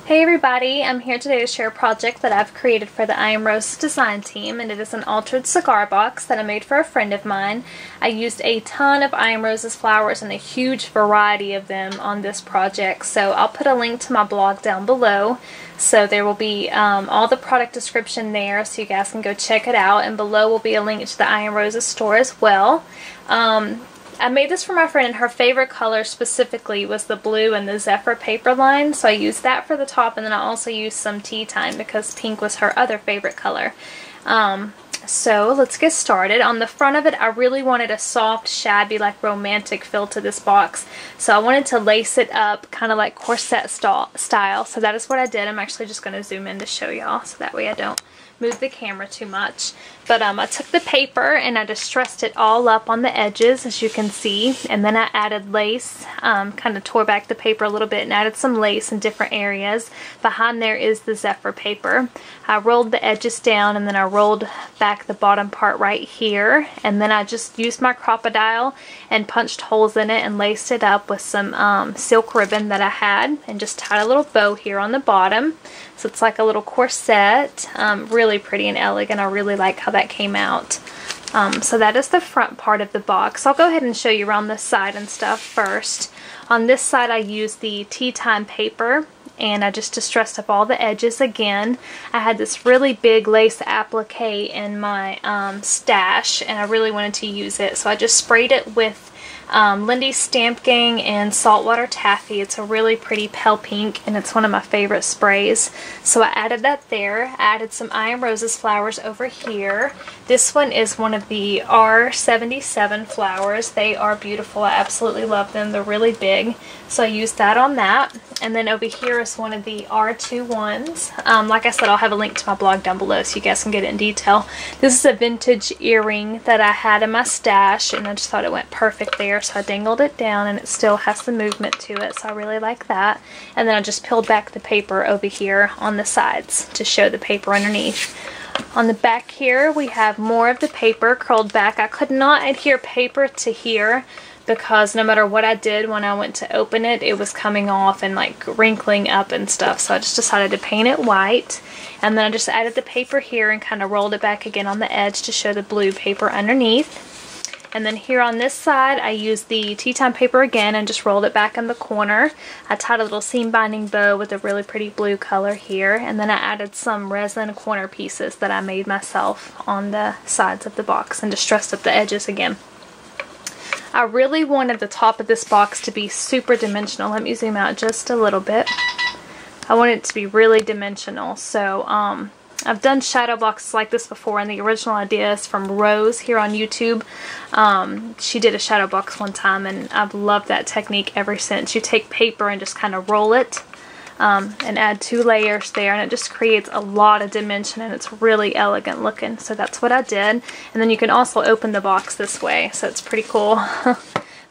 Hey everybody, I'm here today to share a project that I've created for the I Am Roses design team, and it is an altered cigar box that I made for a friend of mine. I used a ton of I Am Roses flowers and a huge variety of them on this project, so I'll put a link to my blog down below. So there will be all the product description there so you guys can go check it out, and below will be a link to the I Am Roses store as well. I made this for my friend, and her favorite color specifically was the blue and the Zephyr paper line, so I used that for the top, and then I also used some tea time because pink was her other favorite color. So let's get started. On the front of it, I really wanted a soft, shabby, like romantic feel to this box, so I wanted to lace it up kind of like corset style, so that is what I did. I'm actually just going to zoom in to show y'all so that way I don't move the camera too much. But I took the paper and I distressed it all up on the edges, as you can see, and then I added lace, kind of tore back the paper a little bit and added some lace in different areas. Behind there is the Zephyr paper. I rolled the edges down and then I rolled back the bottom part right here, and then I just used my crocodile and punched holes in it and laced it up with some silk ribbon that I had, and just tied a little bow here on the bottom. So it's like a little corset, really pretty and elegant. I really like how that came out. So that is the front part of the box. I'll go ahead and show you around this side and stuff first. On this side I used the tea time paper, and I just distressed up all the edges again. I had this really big lace applique in my stash, and I really wanted to use it, so I just sprayed it with Lindy's Stamp Gang and Saltwater Taffy. It's a really pretty pale pink, and it's one of my favorite sprays. So I added that there. I added some I Am Roses flowers over here. This one is one of the R77 flowers. They are beautiful. I absolutely love them. They're really big. So I used that on that. And then over here is one of the R21s. Like I said, I'll have a link to my blog down below so you guys can get it in detail. This is a vintage earring that I had in my stash, and I just thought it went perfect there. So I dangled it down, and it still has some movement to it, so I really like that. And then I just peeled back the paper over here on the sides to show the paper underneath. On the back here we have more of the paper curled back. I could not adhere paper to here because no matter what I did when I went to open it, it was coming off and like wrinkling up and stuff, so I just decided to paint it white. And then I just added the paper here and kind of rolled it back again on the edge to show the blue paper underneath. And then here on this side I used the tea time paper again and just rolled it back in the corner. I tied a little seam binding bow with a really pretty blue color here, and then I added some resin corner pieces that I made myself on the sides of the box and distressed up the edges again. I really wanted the top of this box to be super dimensional. Let me zoom out just a little bit. I wanted it to be really dimensional, so I've done shadow boxes like this before, and the original idea is from Rose here on YouTube. She did a shadow box one time, and I've loved that technique ever since. You take paper and just kind of roll it and add 2 layers there, and it just creates a lot of dimension, and it's really elegant looking. So that's what I did. And then you can also open the box this way, so it's pretty cool.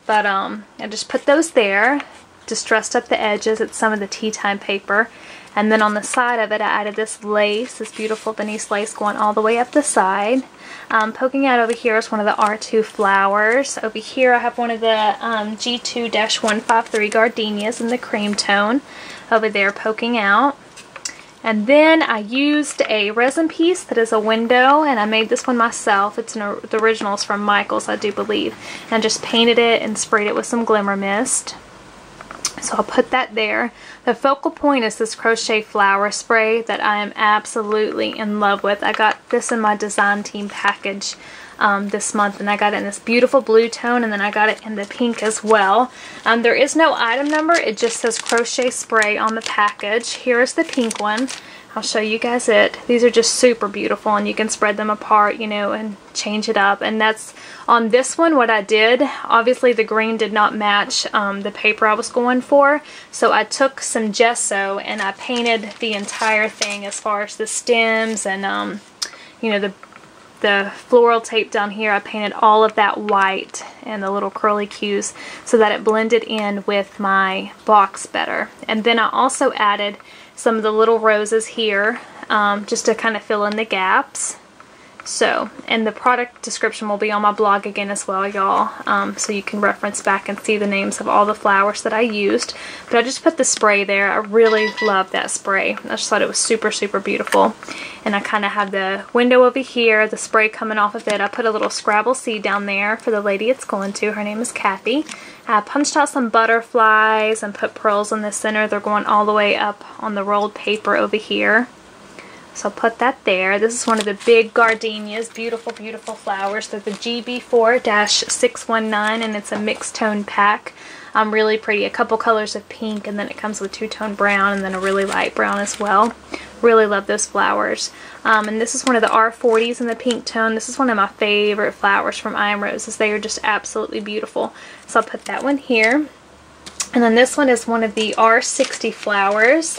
But I just put those there, distressed up the edges. It's some of the tea time paper. And then on the side of it I added this lace, this beautiful Venice lace going all the way up the side. Poking out over here is one of the R2 flowers. Over here I have one of the G2-153 gardenias in the cream tone over there poking out. And then I used a resin piece that is a window, and I made this one myself. The original is from Michael's, I do believe. And I just painted it and sprayed it with some glimmer mist. So I'll put that there. The focal point is this crochet flower spray that I am absolutely in love with. I got this in my design team package this month, and I got it in this beautiful blue tone, and then I got it in the pink as well. There is no item number, it just says crochet spray on the package. Here is the pink one. I'll show you guys it. These are just super beautiful, and you can spread them apart, you know, and change it up. And that's on this one what I did. Obviously the green did not match the paper I was going for, so I took some gesso and I painted the entire thing as far as the stems and you know, the floral tape down here. I painted all of that white and the little curly cues so that it blended in with my box better. And then I also added some of the little roses here just to kind of fill in the gaps. So, and the product description will be on my blog again as well, y'all, so you can reference back and see the names of all the flowers that I used. But I just put the spray there. I really love that spray. I just thought it was super, super beautiful. And I kind of have the window over here, the spray coming off of it. I put a little Scrabble seed down there for the lady it's going to. Her name is Kathy. I punched out some butterflies and put pearls in the center. They're going all the way up on the rolled paper over here. So I'll put that there. This is one of the big gardenias. Beautiful, beautiful flowers. They're the GB4-619 and it's a mixed tone pack. Really pretty. A couple colors of pink and then it comes with two-tone brown and then a really light brown as well. Really love those flowers. And this is one of the R40s in the pink tone. This is one of my favorite flowers from I Am Roses. They are just absolutely beautiful. So I'll put that one here. And then this one is one of the R60 flowers.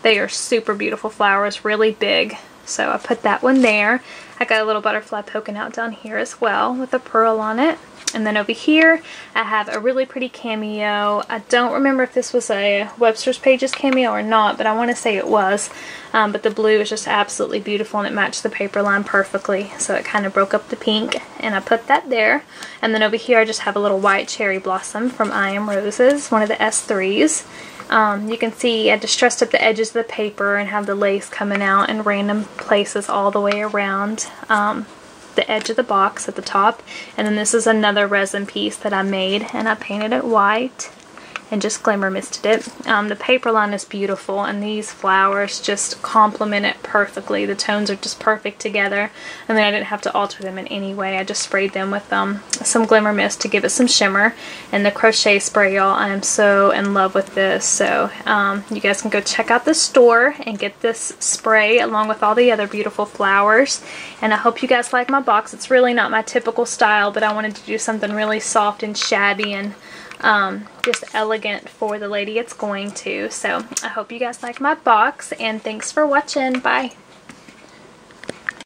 They are super beautiful flowers, really big. So I put that one there. I got a little butterfly poking out down here as well with a pearl on it. And then over here, I have a really pretty cameo. I don't remember if this was a Webster's Pages cameo or not, but I want to say it was. But the blue is just absolutely beautiful and it matched the paper line perfectly. So it kind of broke up the pink and I put that there. And then over here, I just have a little white cherry blossom from I Am Roses, one of the S3s. You can see I just dressed up the edges of the paper and have the lace coming out in random places all the way around the edge of the box at the top. And then this is another resin piece that I made and I painted it white and just glimmer misted it. The paper line is beautiful and these flowers just complement it perfectly. The tones are just perfect together and then I didn't have to alter them in any way. I just sprayed them with some glimmer mist to give it some shimmer. And the crochet spray, y'all, I am so in love with this. So you guys can go check out the store and get this spray along with all the other beautiful flowers. And I hope you guys like my box. It's really not my typical style, but I wanted to do something really soft and shabby and just elegant for the lady it's going to. So I hope you guys like my box and thanks for watching. Bye.